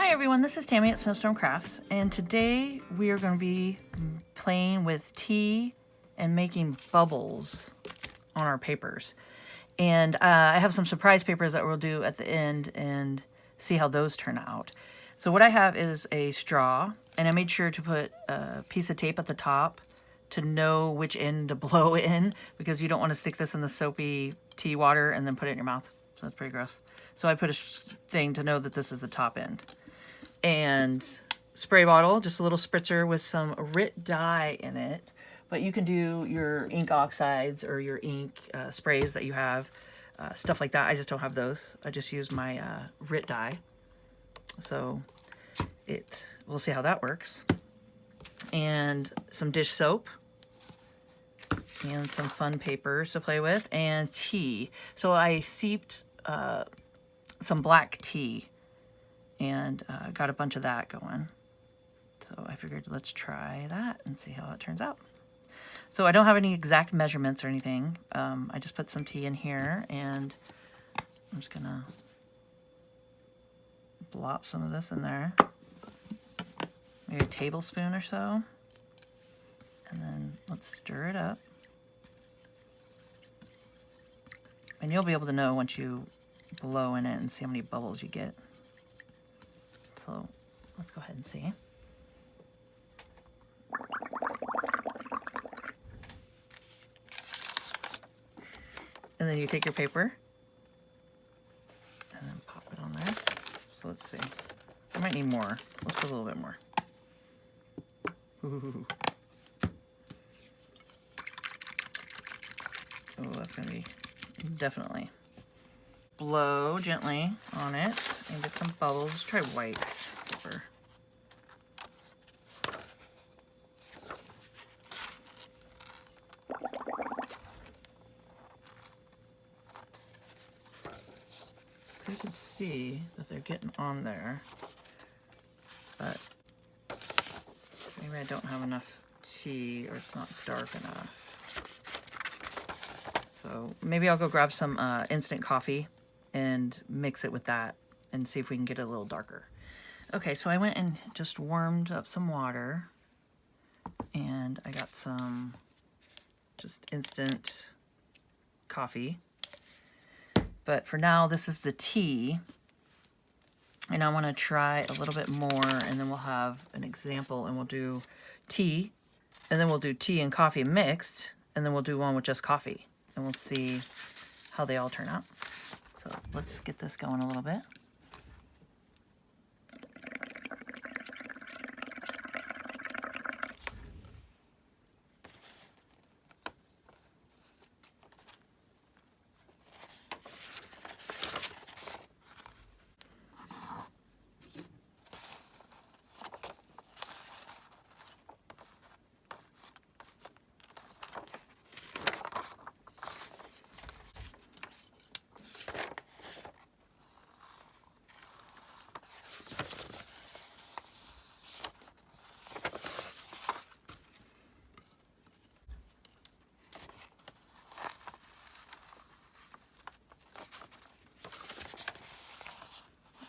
Hi everyone, this is Tammy at Snowstorm Crafts, and today we are going to be playing with tea and making bubbles on our papers. And I have some surprise papers that we'll do at the end and see how those turn out. So what I have is a straw, and I made sure to put a piece of tape at the top to know which end to blow in, because you don't want to stick this in the soapy tea water and then put it in your mouth. So that's pretty gross. So I put a thing to know that this is the top end. And spray bottle, just a little spritzer with some RIT dye in it. But you can do your ink oxides or your ink sprays that you have, stuff like that. I just don't have those. I just use my RIT dye. So we'll see how that works. And some dish soap. And some fun papers to play with. And tea. So I seeped some black tea. And got a bunch of that going. So I figured let's try that and see how it turns out. So I don't have any exact measurements or anything. I just put some tea in here, and I'm just gonna blop some of this in there. Maybe a tablespoon or so. And then let's stir it up. And you'll be able to know once you blow in it and see how many bubbles you get. So let's go ahead and see. And then you take your paper and then pop it on there. So let's see. I might need more. Let's put a little bit more. Ooh. Oh, that's gonna be definitely. Blow gently on it and get some bubbles. Try white paper. So you can see that they're getting on there, but maybe I don't have enough tea or it's not dark enough. So maybe I'll go grab some instant coffee and mix it with that and see if we can get it a little darker. Okay, so I went and just warmed up some water, and I got some just instant coffee. But for now, this is the tea, and I want to try a little bit more, and then we'll have an example, and we'll do tea, and then we'll do tea and coffee mixed, and then we'll do one with just coffee, and we'll see how they all turn out. So let's get this going a little bit.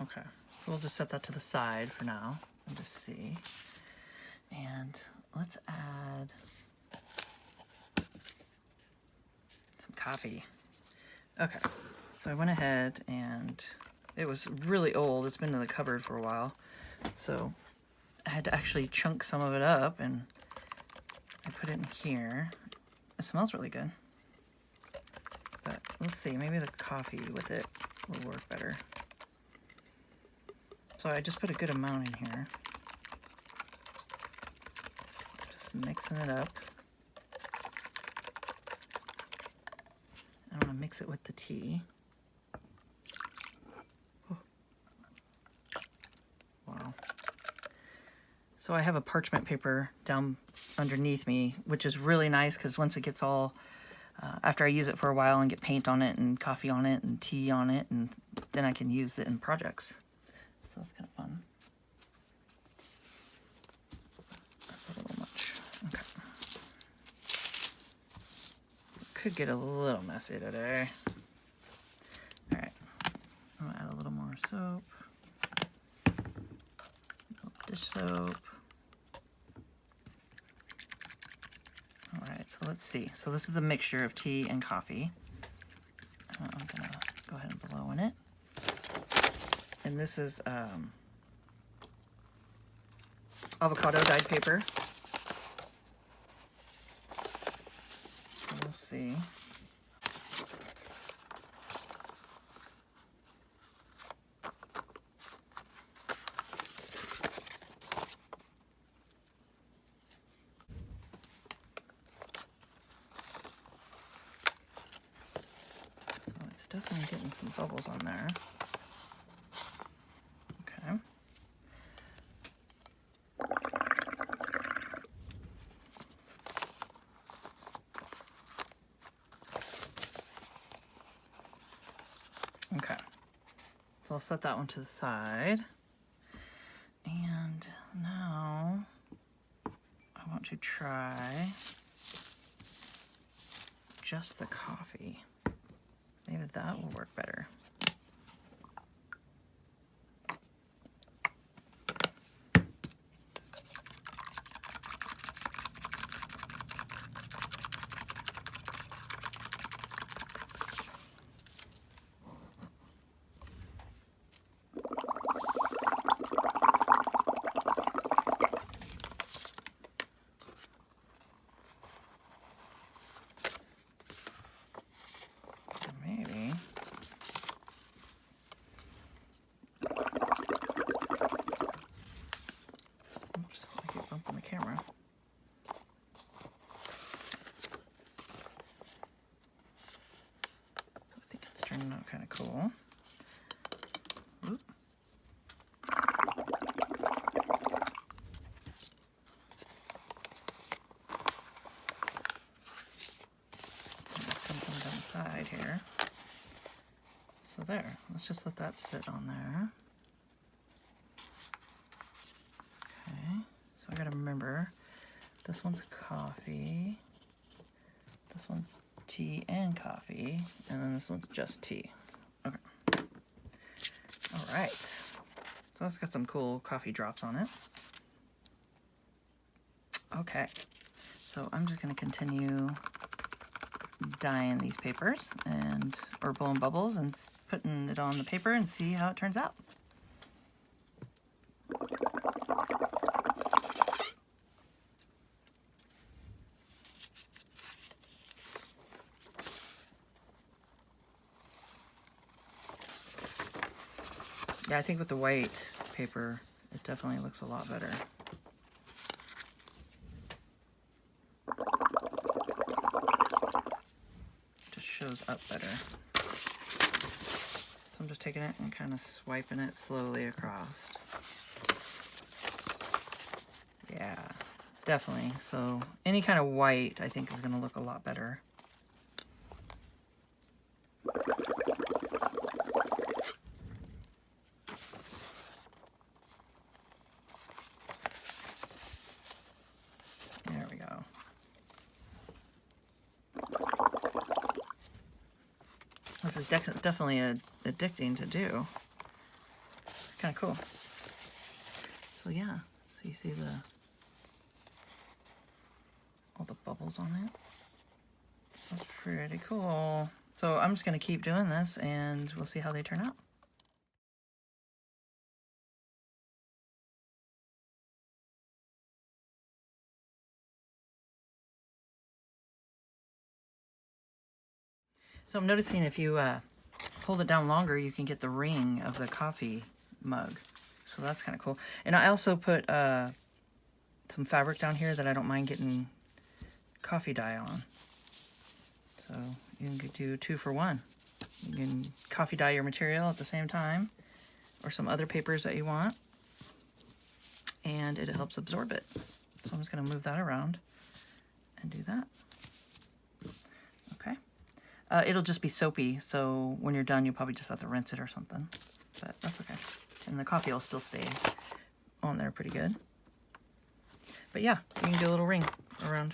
Okay, so we'll just set that to the side for now and just see. And let's add some coffee. Okay, so I went ahead and it was really old. It's been in the cupboard for a while. So I had to actually chunk some of it up and I put it in here. It smells really good. But let's see, maybe the coffee with it will work better. So I just put a good amount in here. Just mixing it up. I want to mix it with the tea. Oh. Wow. So I have a parchment paper down underneath me, which is really nice because once it gets all, after I use it for a while and get paint on it and coffee on it and tea on it, and then I can use it in projects. So that's kind of fun. That's a little much. Okay. Could get a little messy today. All right. I'm gonna add a little more soap. dish soap. All right, so let's see. So this is a mixture of tea and coffee. I'm gonna go ahead and blow in it. And this is avocado dyed paper. So we'll see. Definitely getting some bubbles on there. Okay. Okay. So I'll set that one to the side. And now I want to try just the coffee. Maybe that will work better. Camera. So I think it's turning out kind of cool. Oop. Something down the side here. So there, let's just let that sit on there. Okay. So I gotta remember, this one's coffee, this one's tea and coffee, and then this one's just tea. Okay. All right. So it's got some cool coffee drops on it. Okay. So I'm just gonna continue dyeing these papers or blowing bubbles and putting it on the paper and see how it turns out. Yeah, I think with the white paper, it definitely looks a lot better. Just shows up better. So I'm just taking it and kind of swiping it slowly across. Yeah, definitely. So any kind of white, I think, is going to look a lot better. There we go. This is definitely addicting to do. Kind of cool. So yeah, so you see all the bubbles on it. So that's pretty cool. So I'm just going to keep doing this and we'll see how they turn out. So I'm noticing if you hold it down longer, you can get the ring of the coffee mug. So that's kind of cool. And I also put some fabric down here that I don't mind getting coffee dye on. So you can do 2 for 1. You can coffee dye your material at the same time, or some other papers that you want, and it helps absorb it. So I'm just going to move that around and do that. Okay. It'll just be soapy, so when you're done, you'll probably just have to rinse it or something, but that's okay. And the coffee will still stay on there pretty good. But yeah, you can do a little ring around.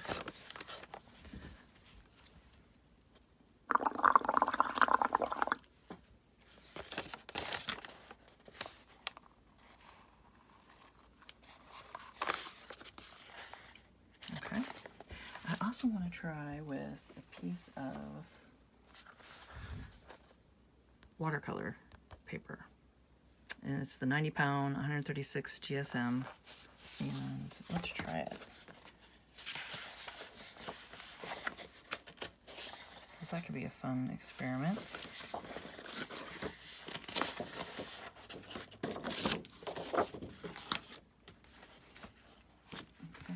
also want to try with a piece of watercolor paper. And it's the 90 pound, 136 GSM. And let's try it. Because that could be a fun experiment. Okay.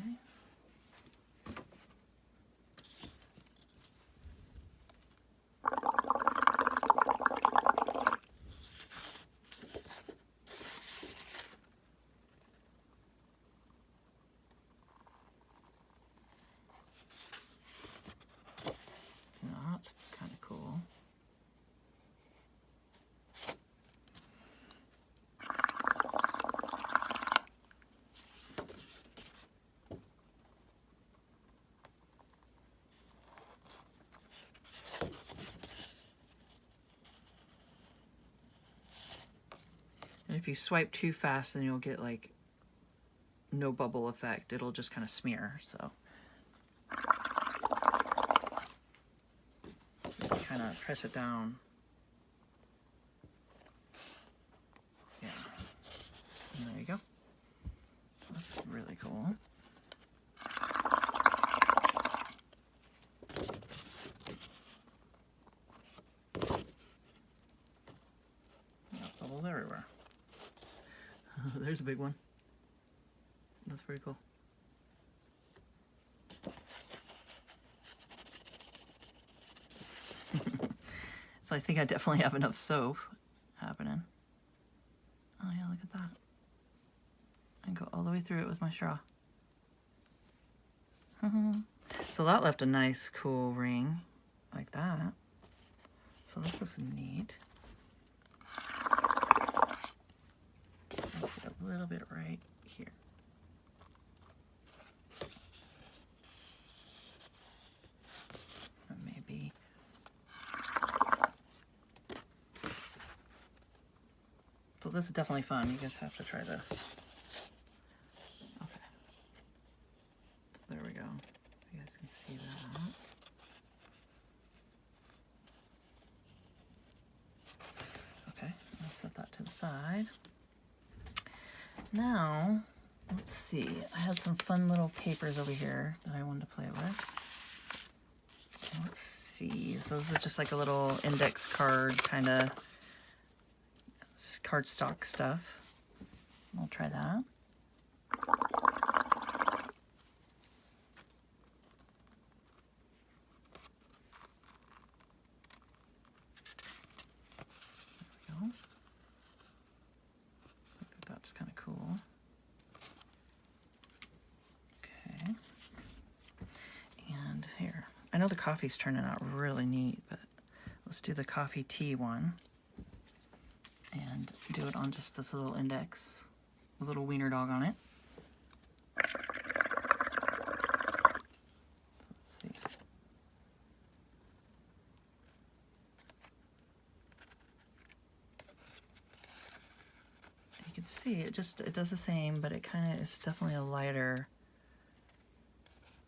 It's not kind of cool. And if you swipe too fast, then you'll get like no bubble effect. It'll just kind of smear, so. Kind of press it down. Yeah. And there you go. That's really cool. Got bubbles everywhere. There's a big one. That's pretty cool. So I think I definitely have enough soap happening. Oh yeah, look at that. I can go all the way through it with my straw. So that left a nice cool ring like that. So this is neat. Let's get a little bit right here. And maybe so this is definitely fun. You guys have to try this. Okay. There we go. You guys can see that. Okay, let's set that to the side. Now, let's see. I had some fun little papers over here that I wanted to play with. Let's see. So this is just like a little index card kind of cardstock stuff. I'll try that. There we go. I think that's kind of cool. Okay. And here, I know the coffee's turning out really neat, but let's do the coffee tea one. And do it on just this little index, a little wiener dog on it. Let's see. You can see it does the same, but it kind of is definitely a lighter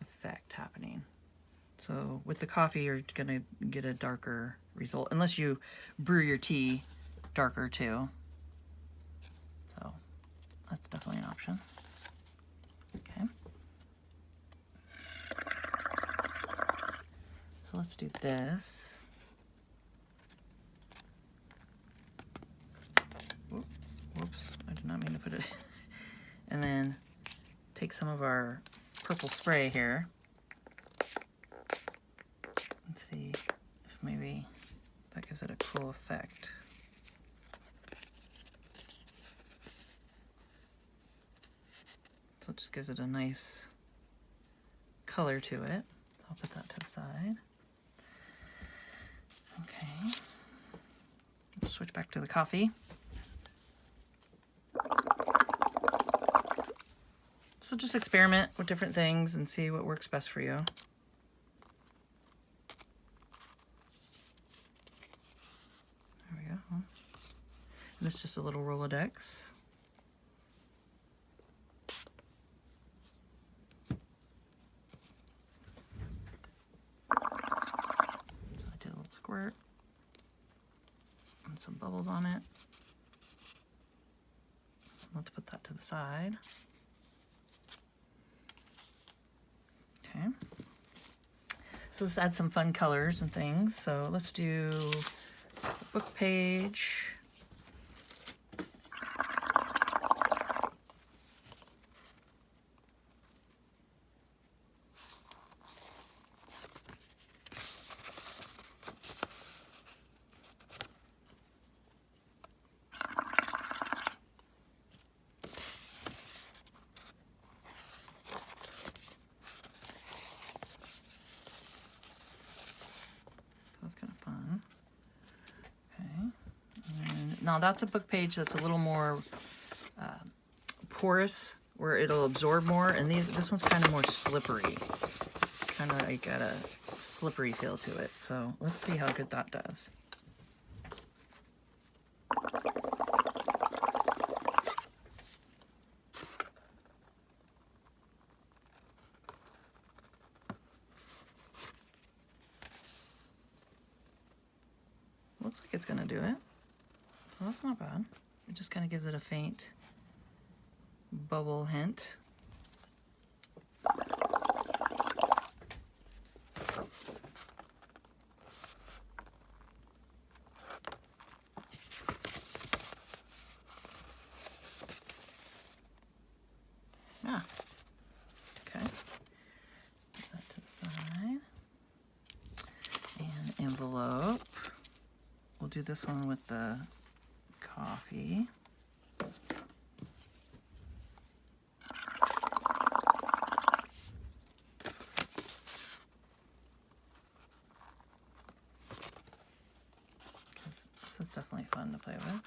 effect happening. So with the coffee, you're gonna get a darker result, unless you brew your tea darker too. So that's definitely an option. Okay. So let's do this. Whoops, I did not mean to put it. And then take some of our purple spray here. Let's see if maybe that gives it a cool effect. So it just gives it a nice color to it. So I'll put that to the side. Okay. We'll switch back to the coffee. So just experiment with different things and see what works best for you. There we go. And this is just a little Rolodex. and some bubbles on it. Let's put that to the side. Okay. So let's add some fun colors and things. So let's do a book page. That's kind of fun. Okay. And now that's a book page that's a little more porous, where it'll absorb more, and this one's kind of more slippery. Kind of like got a slippery feel to it. So let's see how good that does. Looks like it's gonna do it. Well, that's not bad. It just kind of gives it a faint bubble hint. Yeah. Okay. Put that to the side. And envelope. We'll do this one with the coffee. This is definitely fun to play with.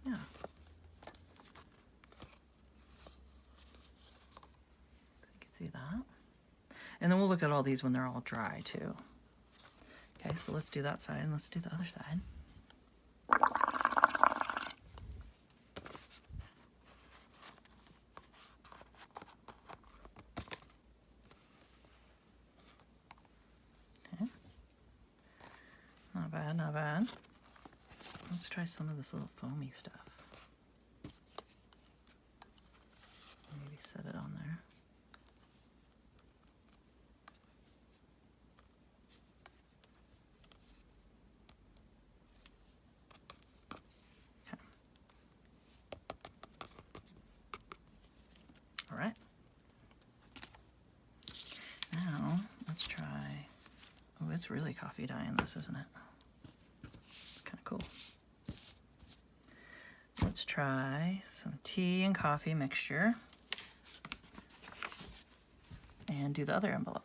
Yeah. You can see that. And then we'll look at all these when they're all dry too. Okay, so let's do that side and let's do the other side. Okay. Not bad, not bad. Let's try some of this little foamy stuff. Maybe set it on there. Okay. All right. Now, let's try, oh, it's really coffee dye in this, isn't it? It's kind of cool. Let's try some tea and coffee mixture and do the other envelope.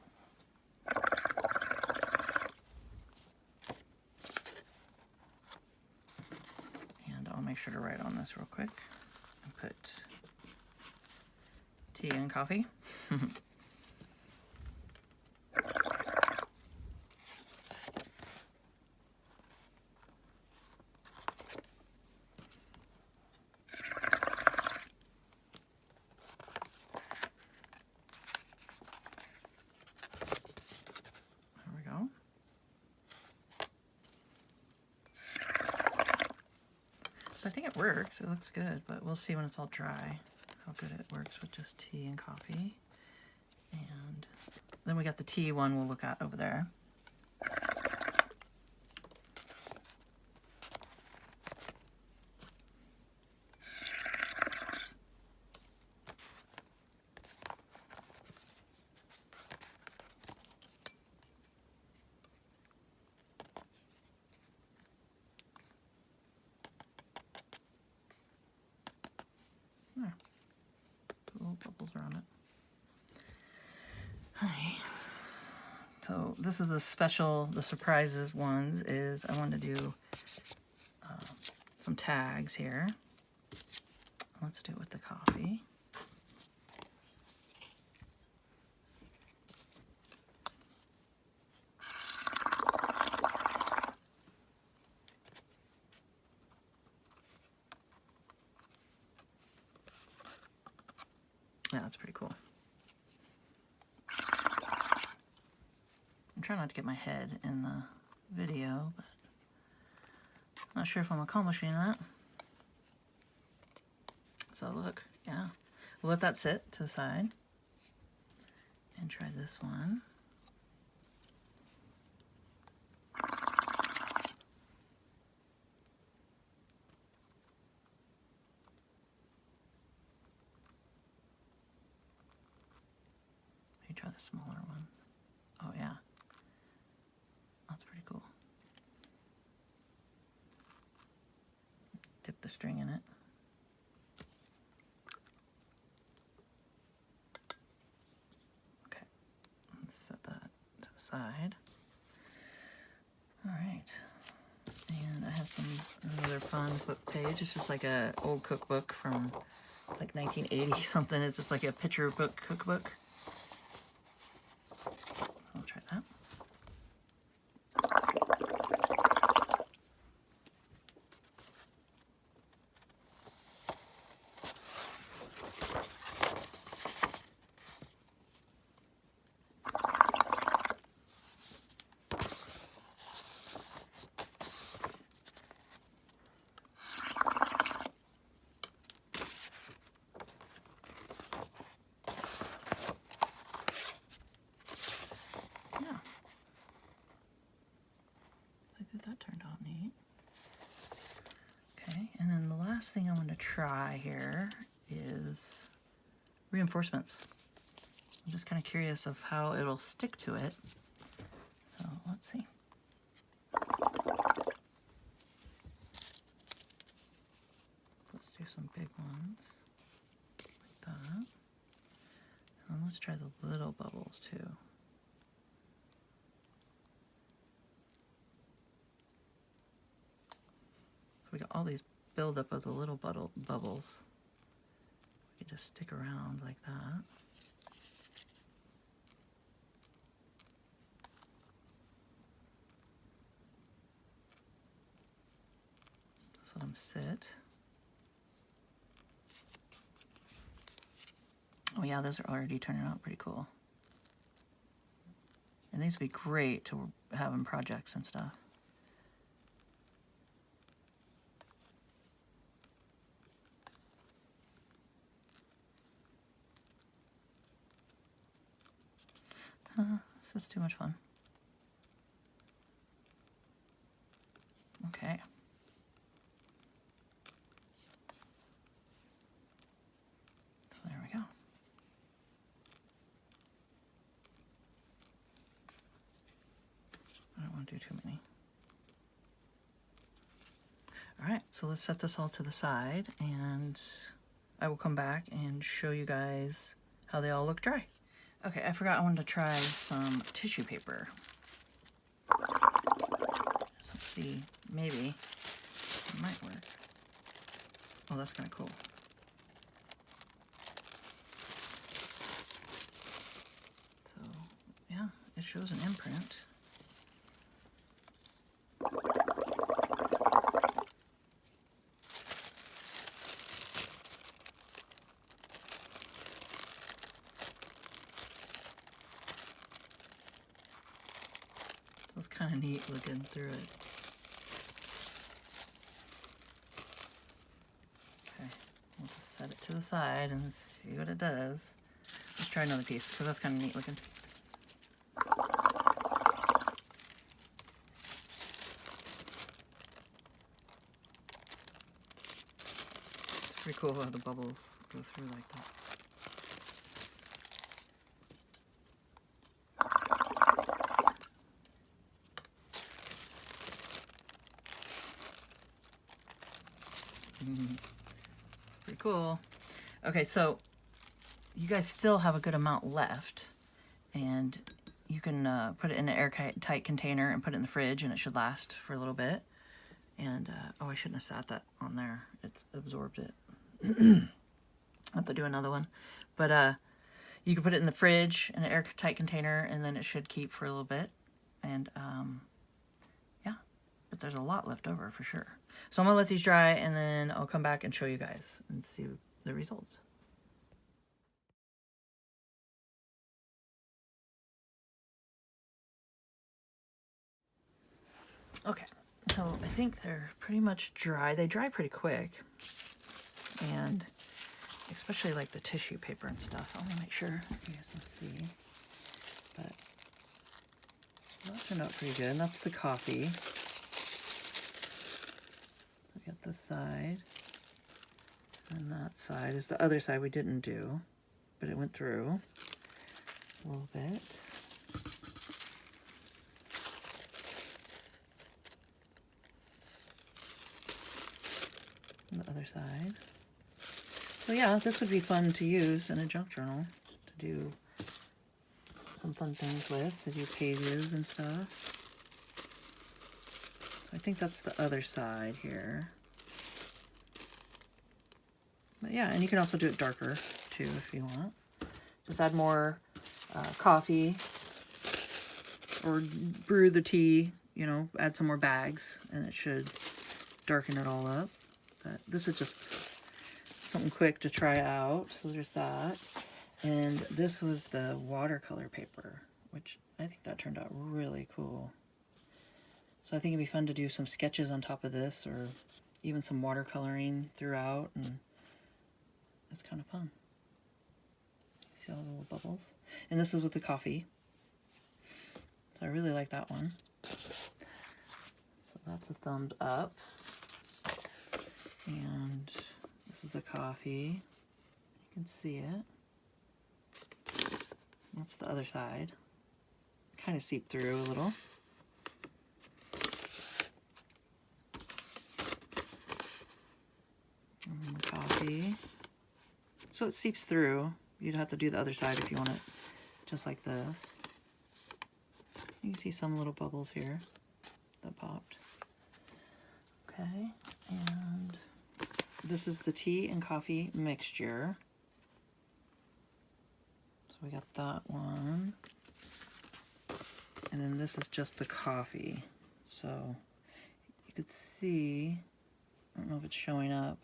And I'll make sure to write on this real quick and put tea and coffee. I think it works. It looks good, but we'll see when it's all dry how good it works with just tea and coffee. And then we got the tea one we'll look at over there. There. Little bubbles are on it. Hi. So this is a special, the surprises ones is I want to do some tags here. Let's do it with the coffee. Yeah, that's pretty cool. I'm trying not to get my head in the video, but not sure if I'm accomplishing that. So look, yeah. We'll let that sit to the side and try this one. Maybe try the smaller ones. Oh yeah, that's pretty cool. Dip the string in it. Okay, let's set that to the side. All right, and I have another fun book page. It's just like a old cookbook from, it's like 1980 something. It's just like a picture book cookbook. I'll try that. That turned out neat. Okay, and then the last thing I want to try here is reinforcements. I'm just kind of curious of how it'll stick to it. So let's see. Let's do some big ones like that. And let's try the little bubbles too. We got all these buildup of the little bubbles. We can just stick around like that. Just let them sit. Oh yeah, those are already turning out pretty cool. And these would be great to have in projects and stuff. This is too much fun. Okay. So there we go. I don't want to do too many. All right, so let's set this all to the side, and I will come back and show you guys how they all look dry. Okay, I forgot I wanted to try some tissue paper. Let's see, maybe it might work. Oh, that's kind of cool. So, yeah, it shows an imprint. So it's kind of neat looking through it. Okay, we'll just set it to the side and see what it does. Let's try another piece because that's kind of neat looking. It's pretty cool how the bubbles go through like that. Pretty cool. Okay, so you guys still have a good amount left, and you can put it in an airtight container and put it in the fridge, and it should last for a little bit. And oh, I shouldn't have sat that on there. It's absorbed it. I have to do another one, but you can put it in the fridge in an airtight container, and then it should keep for a little bit. And yeah, but there's a lot left over for sure. So I'm gonna let these dry, and then I'll come back and show you guys and see the results. Okay, so I think they're pretty much dry. They dry pretty quick, and especially like the tissue paper and stuff. I want to make sure you guys can see, but that turned out pretty good. And that's the coffee. So we got this side, and that side is the other side we didn't do, but it went through a little bit. And the other side. So yeah, this would be fun to use in a junk journal to do some fun things with, to do pages and stuff. So I think that's the other side here. But yeah, and you can also do it darker too if you want. Just add more coffee or brew the tea, you know, add some more bags and it should darken it all up. But this is just something quick to try out. So there's that. And this was the watercolor paper, which I think that turned out really cool. So I think it'd be fun to do some sketches on top of this or even some watercoloring throughout, and it's kind of fun. See all the little bubbles? And this is with the coffee. So I really like that one. So that's a thumbs up. And this is the coffee. You can see it. That's the other side. Kind of seeped through a little. And the coffee. So it seeps through. You'd have to do the other side if you want it just like this. You can see some little bubbles here that popped. Okay, and this is the tea and coffee mixture. So we got that one. And then this is just the coffee. So you could see, I don't know if it's showing up,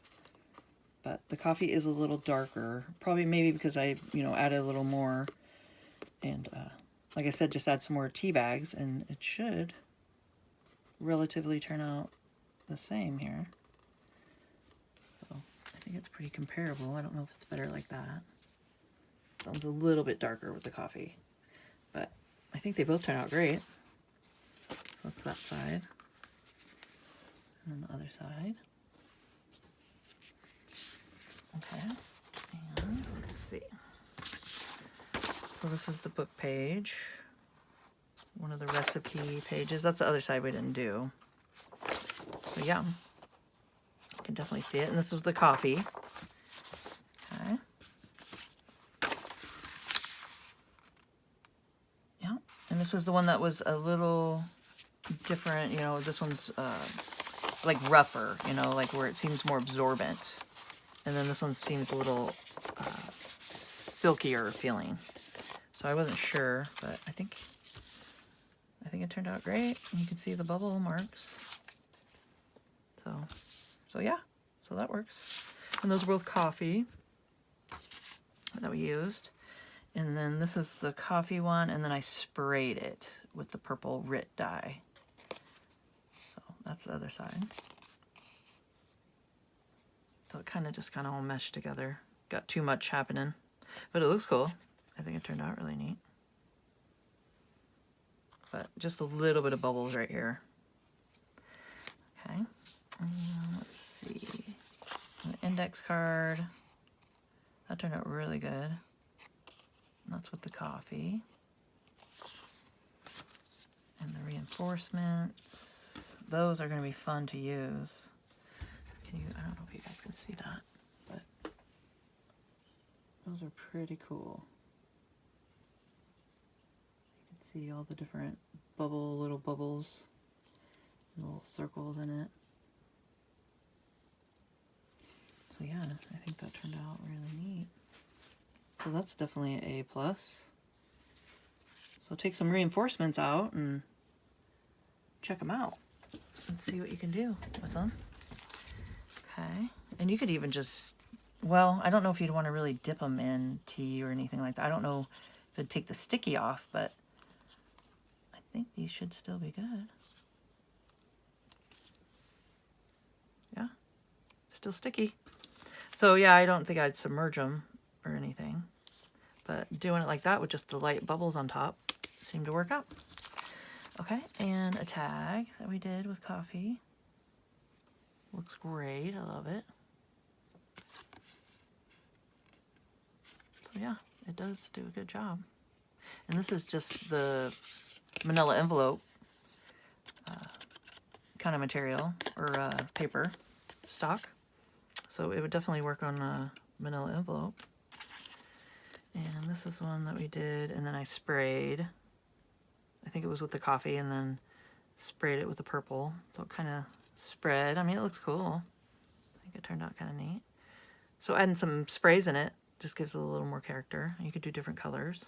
but the coffee is a little darker. Probably maybe because I, added a little more. And like I said, just add some more tea bags and it should relatively turn out the same here. So I think it's pretty comparable. I don't know if it's better like that. That one's a little bit darker with the coffee, but I think they both turn out great. So that's that side. And then the other side. Okay, and let's see. So this is the book page. One of the recipe pages. That's the other side we didn't do. So yeah, you can definitely see it. And this is the coffee. Okay. Yeah, and this is the one that was a little different. This one's like rougher, like where it seems more absorbent. And then this one seems a little silkier feeling. So I wasn't sure, but I think it turned out great. And you can see the bubble marks. So yeah, so that works. And those were both coffee that we used. And then this is the coffee one, and then I sprayed it with the purple Rit dye. So that's the other side. So it kind of all meshed together. Got too much happening, but it looks cool. I think it turned out really neat. But just a little bit of bubbles right here. Okay, let's see. An index card. That turned out really good. And that's with the coffee. And the reinforcements. Those are going to be fun to use. I don't know if you guys can see that, but those are pretty cool. You can see all the different little bubbles, little circles in it. So yeah, I think that turned out really neat. So that's definitely an A+. So take some reinforcements out and check them out and see what you can do with them. Okay, and you could even just, well, I don't know if you'd want to really dip them in tea or anything like that. I don't know if it'd take the sticky off, but I think these should still be good. still sticky. So yeah, I don't think I'd submerge them or anything, but doing it like that with just the light bubbles on top seemed to work out. Okay, and a tag that we did with coffee. Looks great, I love it. So yeah, it does do a good job. And this is just the manila envelope kind of material, or paper stock. So it would definitely work on a manila envelope. And this is one that we did, and then I sprayed. I think it was with the coffee, and then sprayed it with the purple. So it kind of spread. I mean, it looks cool. I think it turned out kind of neat. So adding some sprays in it just gives it a little more character. You could do different colors.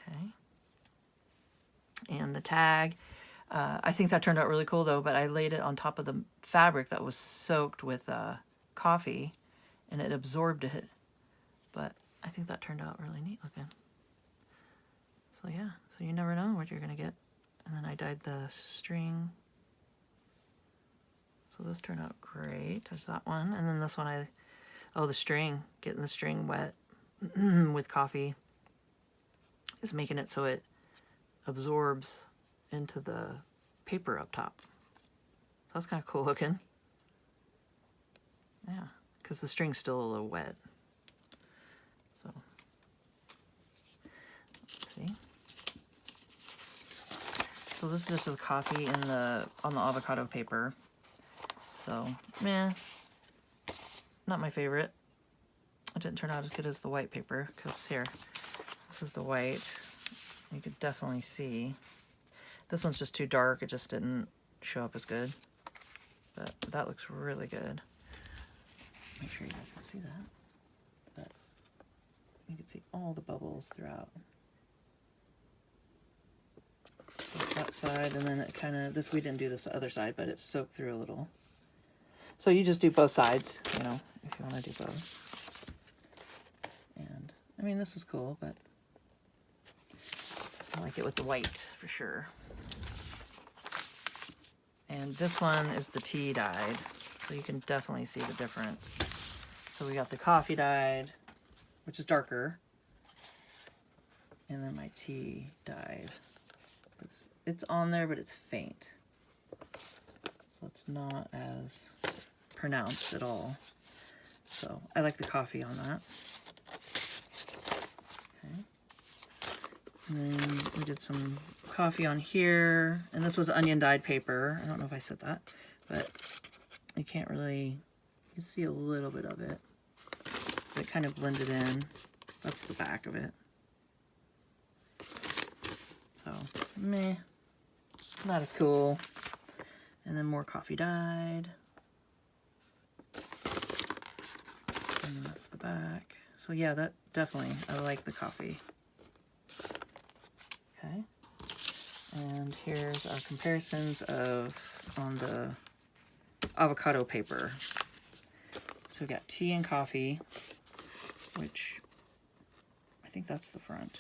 Okay. And the tag, I think that turned out really cool though, but I laid it on top of the fabric that was soaked with coffee, and it absorbed it. But I think that turned out really neat looking. So yeah, so you never know what you're gonna get. And then I dyed the string. So this turned out great. There's that one. And then this one the string, getting the string wet with coffee is making it so it absorbs into the paper up top. So that's kind of cool looking. Yeah, because the string's still a little wet. So let's see. So this is just the coffee on the avocado paper. So meh, not my favorite. It didn't turn out as good as the white paper, because here, this is the white. You could definitely see. This one's just too dark. It just didn't show up as good. But that looks really good. Make sure you guys can see that. But you can see all the bubbles throughout. So that side, and then it kind of, we didn't do this other side, but it soaked through a little. So you just do both sides, you know, if you want to do both. And, I mean, this is cool, but I like it with the white for sure. And this one is the tea dyed, so you can definitely see the difference. So we got the coffee dyed, which is darker, and then my tea dyed. It's on there, but it's faint. So it's not as pronounced at all. So I like the coffee on that. And then we did some coffee on here, and this was onion dyed paper. I don't know if I said that, but you can't really, you can see a little bit of it. It kind of blended in. That's the back of it. So, meh, not as cool. And then more coffee dyed. And then that's the back. So yeah, that definitely, I like the coffee. Okay, and here's our comparisons on the avocado paper. So we got tea and coffee, which I think that's the front.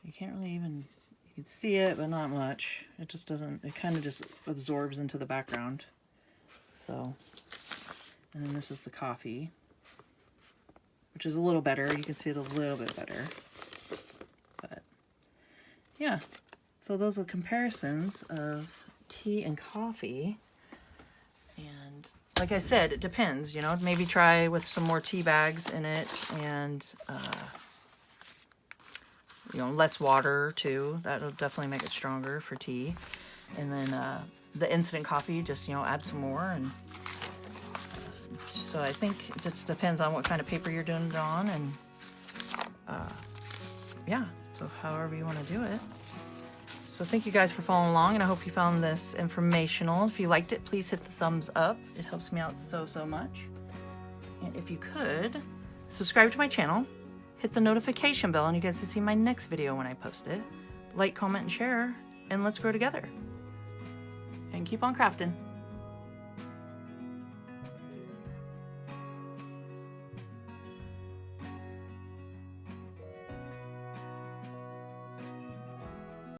You can't really even, you can see it, but not much. It just doesn't, it kind of just absorbs into the background. So, and then this is the coffee, which is a little better. You can see it a little bit better. But yeah, so those are comparisons of tea and coffee. And like I said, it depends, you know, maybe try with some more tea bags in it, and you know, less water too. That'll definitely make it stronger for tea. And then the instant coffee, just, you know, add some more. And so I think it just depends on what kind of paper you're doing it on, and yeah, so however you want to do it. So thank you guys for following along, and I hope you found this informational. If you liked it, please hit the thumbs up. It helps me out so much. And if you could, subscribe to my channel, hit the notification bell, and you guys can see my next video when I post it. Like, comment, and share, and let's grow together. And keep on crafting.